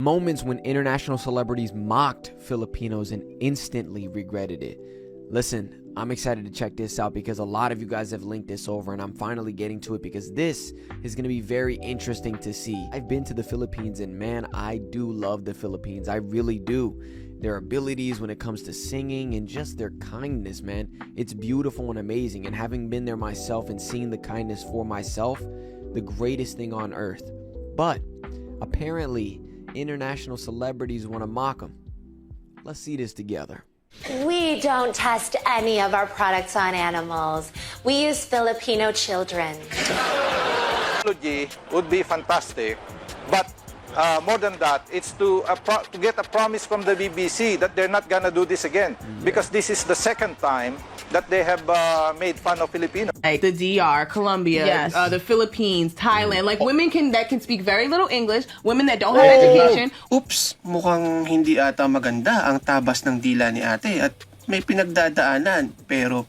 moments when international celebrities mocked Filipinos and instantly regretted it. Listen, I'm excited to check this out because a lot of you guys have linked this over, and I'm finally getting to it because this is going to be very interesting to see. I've been to the Philippines, and man, I do love the Philippines. I really do. Their abilities when it comes to singing and just their kindness, man. It's beautiful and amazing. And having been there myself and seeing the kindness for myself, the greatest thing on earth. But apparently, international celebrities want to mock them. Let's see this together. We don't test any of our products on animals. We use Filipino children. Technology would be fantastic, but more than that, it's to get a promise from the BBC that they're not gonna do this again, because this is the second time that they have made fun of Filipinos. Like the DR, Colombia, the Philippines, Thailand, like women that can speak very little English, women that don't have education. Oops, mukhang hindi ata maganda ang tabas ng dila ni ate at may pinagdadaanan. Pero,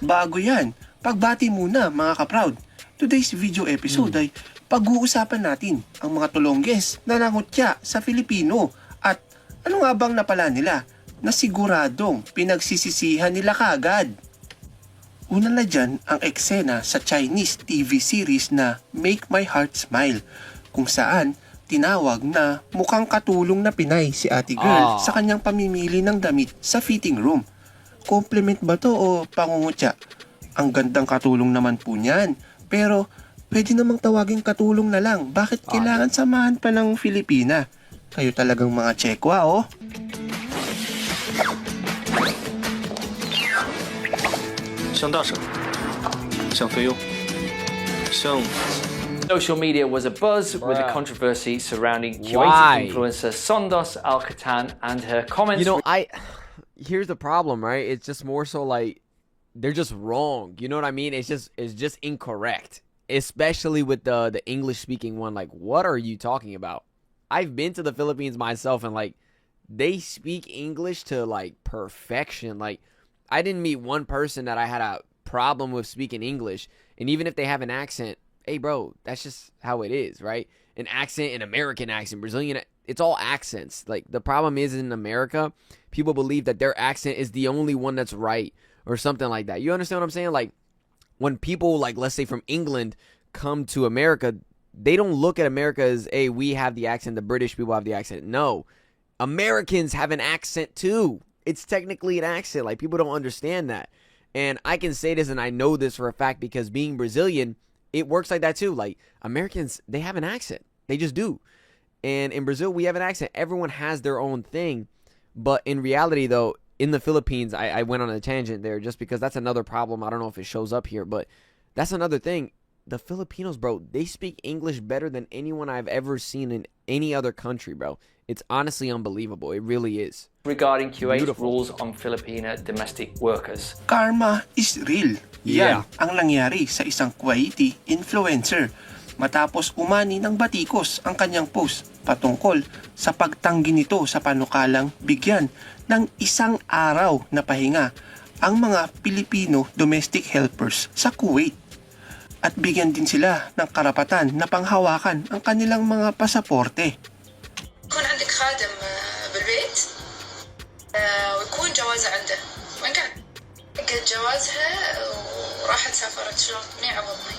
bago yan. Pagbati muna mga ka-proud. Today's video episode ay pag-uusapan natin ang mga tulongges na nangutya sa Filipino at ano nga bang napala nila na siguradong pinagsisisihan nila kagad. Una na dyan ang eksena sa Chinese TV series na Make My Heart Smile, kung saan tinawag na mukhang katulong na Pinay si ate girl sa kanyang pamimili ng damit sa fitting room. Compliment ba to o pangungutya? Ang gandang katulong naman po niyan, pero pwede namang tawaging katulong na lang. Bakit kailangan samahan pa ng Filipina? Kayo talagang mga tsekwa, oh. Social media was abuzz with the controversy surrounding Why? Kuwaiti influencer Sondos Al-Katan and her comments. You know, here's the problem, right? It's just more so like they're just wrong. You know what I mean? It's just incorrect. Especially with the English speaking one. Like, what are you talking about? I've been to the Philippines myself, and like they speak English to like perfection. Like, I didn't meet one person that I had a problem with speaking English. And even if they have an accent, hey bro, that's just how it is, right? An accent, an American accent, Brazilian, it's all accents. Like, the problem is in America, people believe that their accent is the only one that's right or something like that. You understand what I'm saying? Like, when people, like, let's say from England come to America, they don't look at America as, hey, we have the accent, the British people have the accent. No, Americans have an accent too. It's technically an accent. Like, people don't understand that. And I can say this, and I know this for a fact, because being Brazilian, it works like that too. Like, Americans, they have an accent. They just do. And in Brazil, we have an accent. Everyone has their own thing. But in reality, though, in the Philippines, I went on a tangent there just because that's another problem. I don't know if it shows up here, but that's another thing. The Filipinos, bro, they speak English better than anyone I've ever seen in any other country, bro. It's honestly unbelievable. It really is. Regarding Kuwait's rules on Filipino domestic workers. Karma is real. Yan ang nangyari sa isang Kuwaiti influencer matapos umani ng batikos ang kanyang post patungkol sa pagtanggi nito sa panukalang bigyan ng isang araw na pahinga ang mga Pilipino domestic helpers sa Kuwait. At bigyan din sila ng karapatan na panghawakan ang kanilang mga pasaporte. يكون عندك خادم بالبيت ويكون جوازه عنده وين كان لقيت جوازها وراحت سافرت شلون منيح عوضني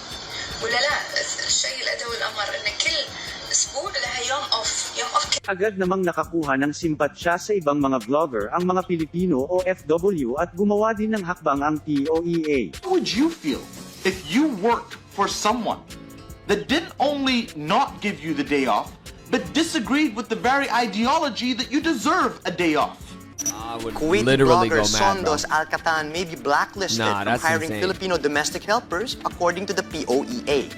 ولا لا الشيء الأدوي الأمر إن كل أسبوع لها يوم أوف Agad namang nakakuha ng simpatsya sa ibang mga vlogger ang mga Pilipino OFW at gumawa din ng hakbang ang POEA. How would you feel if you worked for someone that didn't only not give you the day off, but disagreed with the very ideology that you deserve a day off? I would Kuwaiti literally blogger go mad, bro. Sondos Al-Katan may be blacklisted from hiring insane. Filipino domestic helpers according to the POEA.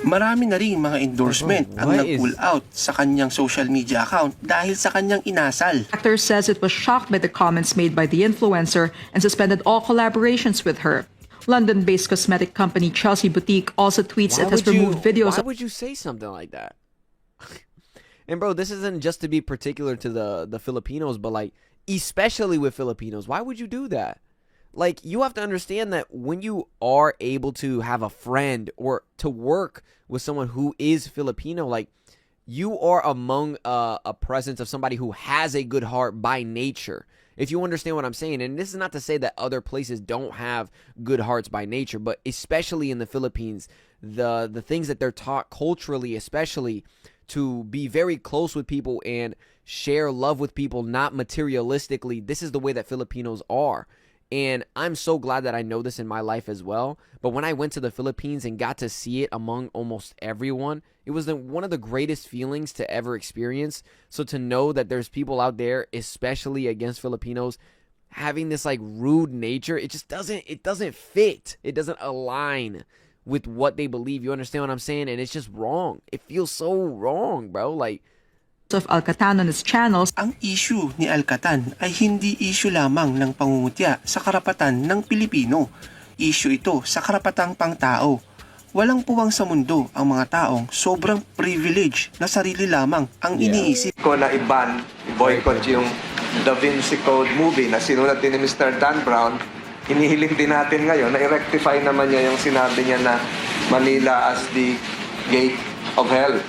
Marami na rin mga endorsement ang nag-pull out sa kanyang social media account dahil sa kanyang inasal. The actor says it was shocked by the comments made by the influencer and suspended all collaborations with her. London-based cosmetic company Chelsea Boutique also tweets it has removed videos. Why would you say something like that? And bro, this isn't just to be particular to the Filipinos, but like especially with Filipinos. Why would you do that? Like, you have to understand that when you are able to have a friend or to work with someone who is Filipino, like, you are among a presence of somebody who has a good heart by nature. If you understand what I'm saying, and this is not to say that other places don't have good hearts by nature, but especially in the Philippines, the things that they're taught culturally, especially to be very close with people and share love with people, not materialistically. This is the way that Filipinos are. And I'm so glad that I know this in my life as well. But when I went to the Philippines and got to see it among almost everyone, it was one of the greatest feelings to ever experience. So to know that there's people out there, especially against Filipinos, having this like rude nature, it doesn't fit. It doesn't align with what they believe. You understand what I'm saying? And it's just wrong. It feels so wrong, bro. Like, of Al-Catan on his channels. Ang issue ni Al-Catan ay hindi issue lamang ng pangungutya sa karapatan ng Pilipino. Issue ito sa karapatang pangtao. Walang puwang sa mundo ang mga taong sobrang privilege na sarili lamang ang iniisip. Ko na i-boycott yung Da Vinci Code movie na sinulat din ni Mr. Dan Brown, hinihiling din natin ngayon na i-rectify naman niya yung sinabi niya na Manila as the gate of hell.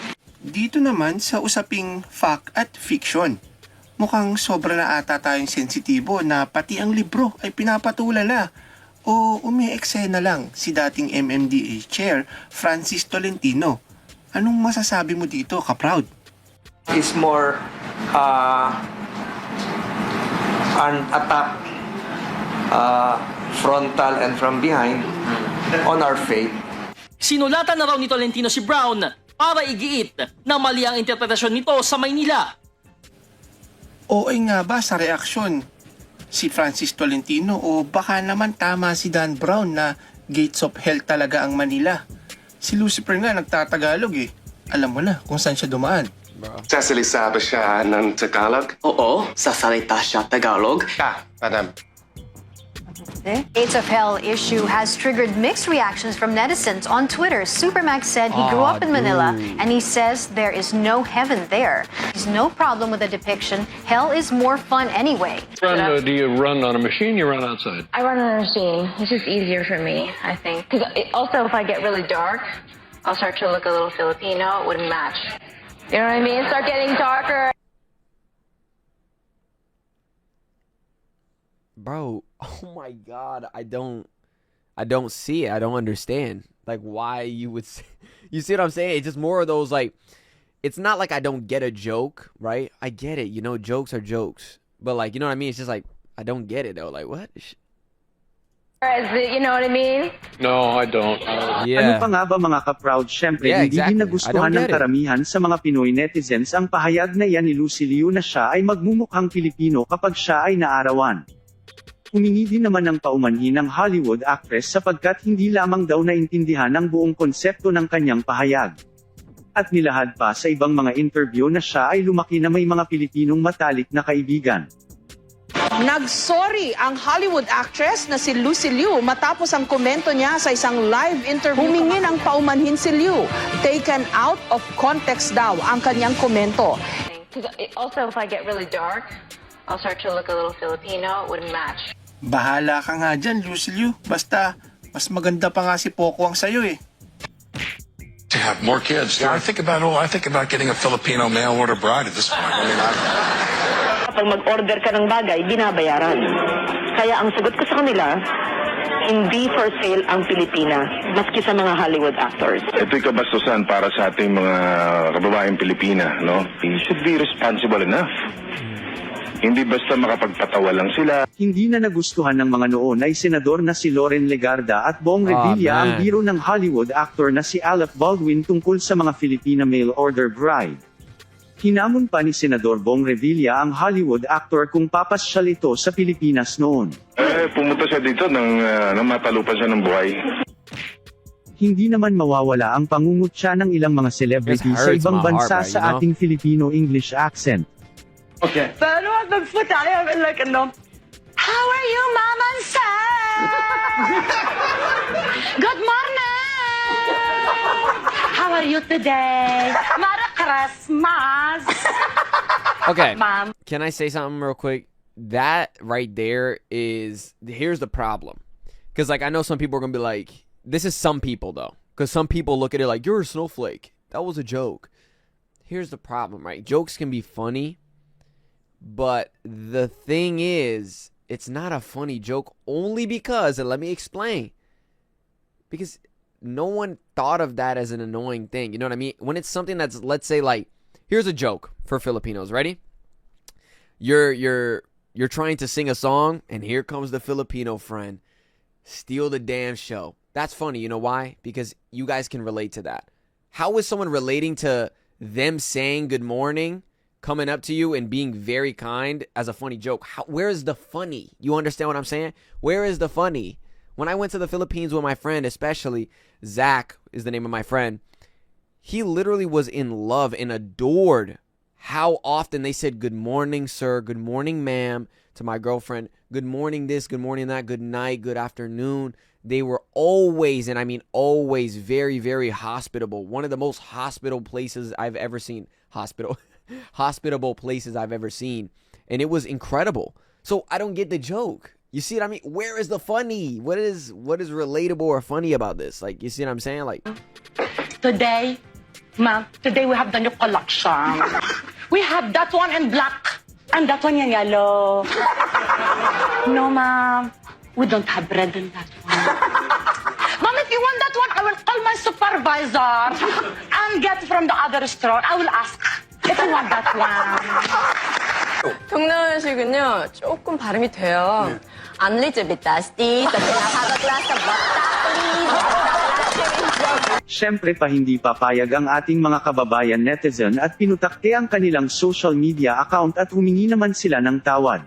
Dito naman sa usaping fact at fiction. Mukhang sobra na ata tayong sensitibo na pati ang libro ay pinapatulala. O umi-eksena lang si dating MMDA Chair Francis Tolentino. Anong masasabi mo dito, ka-proud? Is more an attack frontal and from behind on our faith. Sinulatan na raw ni Tolentino si Brown para igiit na mali ang interpretasyon nito sa Maynila. OA nga ba sa reaksyon si Francis Tolentino o baka naman tama si Dan Brown na gates of hell talaga ang Manila? Si Lucifer nga nagtatagalog eh. Alam mo na kung saan siya dumaan. Sasalita ba siya ng Tagalog? Oo, sasalita siya Tagalog. Madam. The Gates of Hell issue has triggered mixed reactions from netizens on Twitter. Supermax said he grew up in Manila and he says there is no heaven there. There's no problem with the depiction. Hell is more fun anyway. Do you run on a machine? You run outside? I run on a machine. It's just easier for me, I think. Because also, if I get really dark, I'll start to look a little Filipino. It wouldn't match. You know what I mean? Start getting darker. Bro, oh my God, I don't see it. I don't understand like why you would say, you see what I'm saying? It's just more of those like, it's not like I don't get a joke, right? I get it, you know, jokes are jokes, but like, you know what I mean? It's just like I don't get it though. Like what? You know what I mean? No, I don't. Ano pa nga ba mga ka-proud? Syempre, hindi din nagustuhan ng karamihan sa mga Pinoy netizens ang pahayag na yan ni Lucy Liu na siya ay magmumukhang Pilipino kapag siya ay naarawan. Humingi din naman ng paumanhin ng Hollywood actress sapagkat hindi lamang daw naintindihan ang buong konsepto ng kanyang pahayag. At nilahad pa sa ibang mga interview na siya ay lumaki na may mga Pilipinong matalik na kaibigan. Nagsorry ang Hollywood actress na si Lucy Liu matapos ang komento niya sa isang live interview. Humingi ng paumanhin si Liu. Taken out of context daw ang kanyang komento. Also, if I get really dark, I'll start to look a little Filipino. It wouldn't match. Bahala ka nga dyan, Lucy Liu. Basta, mas maganda pa nga si Poco ang sayo eh. To have more kids. I think about getting a Filipino mail order bride at this point. I mean, Kapag mag-order ka ng bagay, binabayaran. Kaya ang sagot ko sa kanila, hindi for sale ang Pilipinas, maski sa mga Hollywood actors. Ito'y kabastusan para sa ating mga kababaeng Pilipina, no? We should be responsible enough. Hindi basta makapagpatawa lang sila. Hindi na nagustuhan ng mga noon ay senador na si Loren Legarda at Bong Revilla ang biro ng Hollywood actor na si Alec Baldwin tungkol sa mga Filipina mail order bride. Hinamon pa ni Senador Bong Revilla ang Hollywood actor kung papasyal ito sa Pilipinas noon. Pumunta siya dito nang matalupan siya ng buhay. Hindi naman mawawala ang pangungutya ng ilang mga celebrity sa ibang bansa sa ating Filipino-English accent. Okay. Pero wag mag-foot tayo. Like, how are you, Mom and Sam? Good morning! How are you today? Merry Christmas! Okay, Mom. Can I say something real quick? That right there is, here's the problem. Because, like, I know some people are going to be like, this is some people, though. Because some people look at it like, you're a snowflake. That was a joke. here's the problem, right? Jokes can be funny, but the thing is, it's not a funny joke only because, and let me explain, because no one thought of that as an annoying thing. You know what I mean? When it's something that's, let's say, like, here's a joke for Filipinos. Ready? You're trying to sing a song, and here comes the Filipino friend. Steal the damn show. That's funny. You know why? Because you guys can relate to that. How is someone relating to them saying good morning, coming up to you and being very kind as a funny joke? Where is the funny? You understand what I'm saying? Where is the funny? When I went to the Philippines with my friend, especially Zach is the name of my friend, he literally was in love and adored how often they said good morning, sir, good morning, ma'am, to my girlfriend, good morning this, good morning that, good night, good afternoon. They were always, and I mean always, very, very hospitable. One of the most hospitable places I've ever seen. Hospitable places I've ever seen. And it was incredible. So I don't get the joke. You see what I mean? Where is the funny? What is relatable or funny about this? Like, you see what I'm saying? Like, today we have the new collection. We have that one in black and that one in yellow. No, ma'am, we don't have red in that one. Ma'am, if you want that one, I will call my supervisor and get from the other store. I will ask if you want that one. 동남아식은요 조금 발음이 돼요. A little bit dusty. Have a glass of vodka, please. Siyempre pa hindi papayag ang ating mga kababayan netizen at pinutakte ang kanilang social media account at humingi naman sila ng tawad.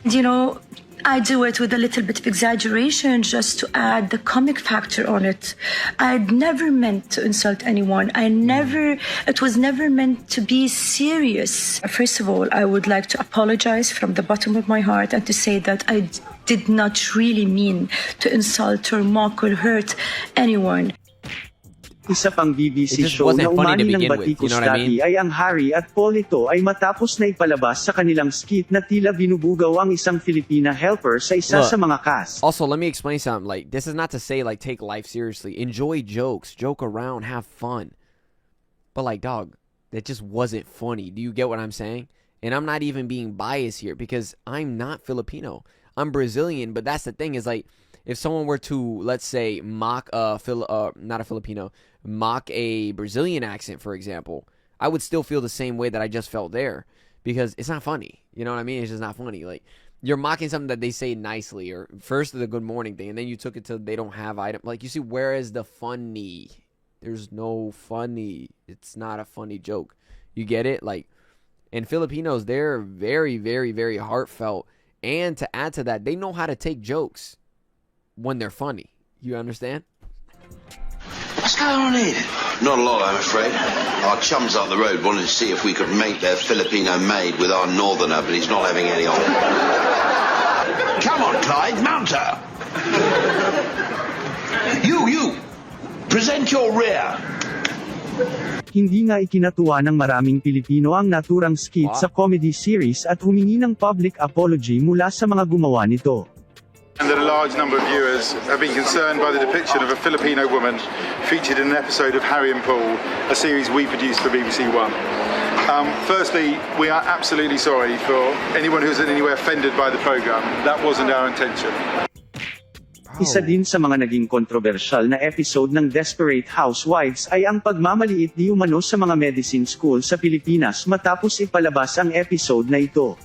You know, I do it with a little bit of exaggeration just to add the comic factor on it. I'd never meant to insult anyone. It was never meant to be serious. First of all, I would like to apologize from the bottom of my heart and to say that I did not really mean to insult or mock or hurt anyone. Isa pang BBC show na umani ng batikos dati ay ang Harry at Paul. Ito ay matapos na ipalabas sa kanilang skit na tila binubugaw ang isang Filipina helper sa isa sa mga cast. Also, let me explain something. Like, this is not to say, like, take life seriously. Enjoy jokes. Joke around. Have fun. But, like, dog, that just wasn't funny. Do you get what I'm saying? And I'm not even being biased here because I'm not Filipino. I'm Brazilian, but that's the thing is, like, if someone were to, let's say, mock not a Filipino, mock a Brazilian accent, for example, I would still feel the same way that I just felt there because it's not funny. You know what I mean? It's just not funny. Like, you're mocking something that they say nicely, or first the good morning thing, and then you took it to they don't have item. Like, you see, where is the funny? There's no funny. It's not a funny joke. You get it? Like, and Filipinos, they're very, very, very heartfelt. And to add to that, they know how to take jokes when they're funny. You understand? What's going on here? Not a lot, I'm afraid. Our chums up the road wanted to see if we could make their Filipino maid with our northerner, but he's not having any of it. Come on, Clyde, mount her! You! Present your rear! Hindi nga ikinatuwa ng maraming Pilipino ang naturang skit sa comedy series at humingi ng public apology mula sa mga gumawa nito. And that a large number of viewers have been concerned by the depiction of a Filipino woman featured in an episode of Harry and Paul, a series we produced for BBC One. Firstly, we are absolutely sorry for anyone who's in any way offended by the programme. That wasn't our intention. Isa din sa mga naging kontrobersyal na episode ng Desperate Housewives ay ang pagmamaliit di umano sa mga medicine school sa Pilipinas matapos ipalabas ang episode na ito.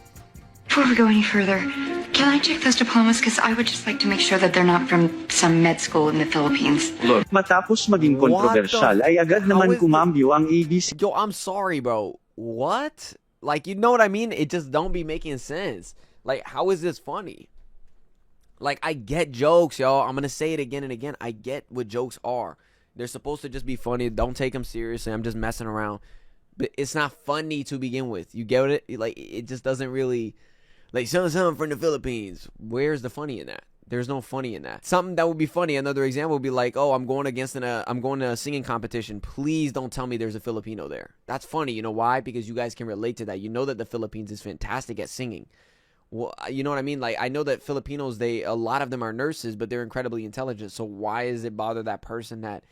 Before we go any further, can I check those diplomas? Because I would just like to make sure that they're not from some med school in the Philippines. Look, matapos maging kontrobersyal ay agad naman kumambyo ang ABC. Yo, I'm sorry, bro. What? Like, you know what I mean? It just don't be making sense. Like, how is this funny? Like, I get jokes, y'all. I'm gonna say it again and again. I get what jokes are. They're supposed to just be funny. Don't take them seriously. I'm just messing around. But it's not funny to begin with. You get it? Like, it just doesn't really... Like, something from the Philippines. Where's the funny in that? There's no funny in that. Something that would be funny, another example would be like, oh, I'm going to a singing competition. Please don't tell me there's a Filipino there. That's funny. You know why? Because you guys can relate to that. You know that the Philippines is fantastic at singing. Well, you know what I mean? Like, I know that Filipinos, a lot of them are nurses, but they're incredibly intelligent. So why does it bother that person that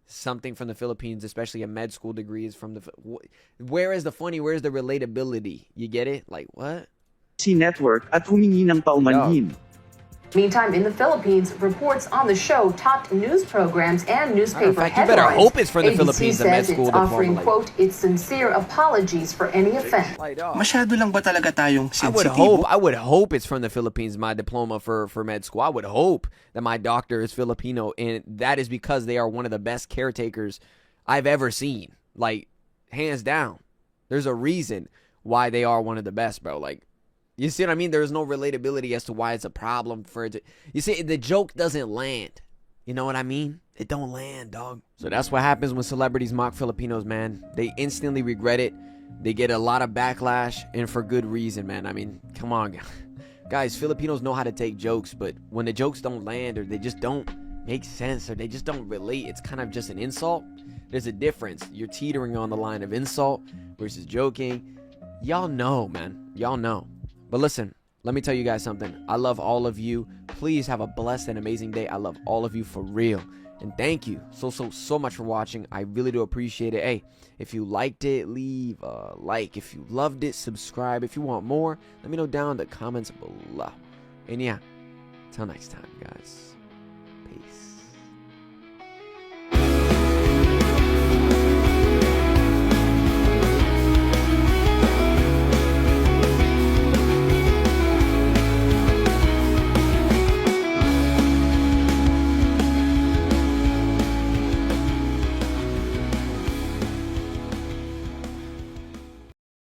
something from the Philippines, especially a med school degree, is from the... Where is the funny? Where is the relatability? You get it? Like, what? Network at humingi ng paumanhin. Meantime, in the Philippines, reports on the show topped news programs and newspaper fact, headlines. You better hope it's from the Philippines, the med says school it's offering, diploma. quote, its sincere apologies for any offense. Masyado lang ba talaga tayong I sensitibo? would hope it's from the Philippines, my diploma for med school. I would hope that my doctor is Filipino, and that is because they are one of the best caretakers I've ever seen. Like, hands down. There's a reason why they are one of the best, bro. Like, you see what I mean? There's no relatability as to why it's a problem for it to... You see, the joke doesn't land. You know what I mean? It don't land, dog. So that's what happens when celebrities mock Filipinos, man. They instantly regret it. They get a lot of backlash, and for good reason, man. I mean, come on, guys. Filipinos know how to take jokes, but when the jokes don't land, or they just don't make sense, or they just don't relate, it's kind of just an insult. There's a difference. You're teetering on the line of insult versus joking. Y'all know, man. Y'all know. But listen, let me tell you guys something. I love all of you. Please have a blessed and amazing day. I love all of you for real. And thank you so much for watching. I really do appreciate it. Hey, if you liked it, leave a like. If you loved it, subscribe. If you want more, let me know down in the comments below. And yeah, until next time, guys.